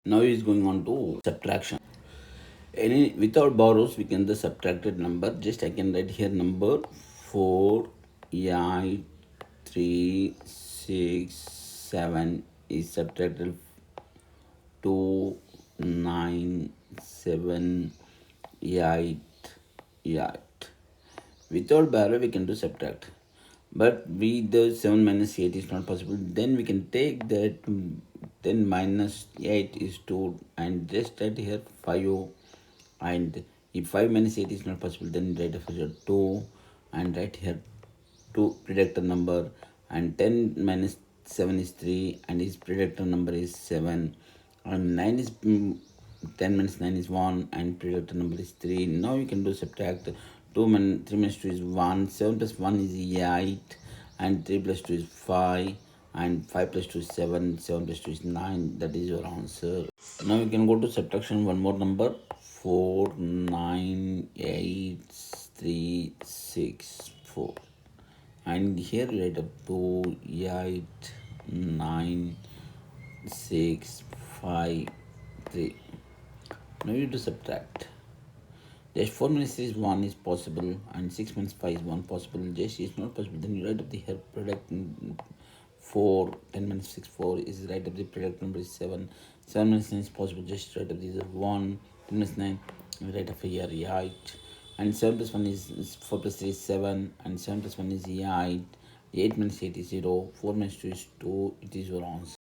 Now is going on to subtraction. Any without borrows, we can the subtracted number. Just I can write here number 4, 8, 3, 6, 7 is subtracted 2, 9, 7, 8, 8. Without borrow, we can do subtract. But with the 7 minus 8 is not possible. Then we can take that, then minus 8 is 2 and just write here 5. And if 5 minus 8 is not possible, then write here 2 and write here 2 predictor number, and 10 minus 7 is 3 and his predictor number is 7, and 9 is 10 minus 9 is 1 and predictor number is 3. Now you can do subtract. 3 minus 2 is 1, 7 plus 1 is 8 and 3 plus 2 is 5 and 5 plus 2 is 7, 7 plus 2 is 9. That is your answer. Now you can go to subtraction. One more number, 4, 9, 8, 3, 6, 4. And here you write up 2, 8, 9, 6, 5, 3. Now you do subtract. Just 4 minus 3 is 1 is possible and 6 minus 5 is 1 possible. Just is not possible. Then you write up the here product 4, 10 minus 6, 4 is right up the product number is 7. 7 minus 9 is possible. Just write up these are 1, 10 minus 9, you write up here 8. And 7 plus 1 is 4 plus 3 is 7 and 7 plus 1 is 8. 8 minus 8 is 0. 4 minus 2 is 2. It is your answer.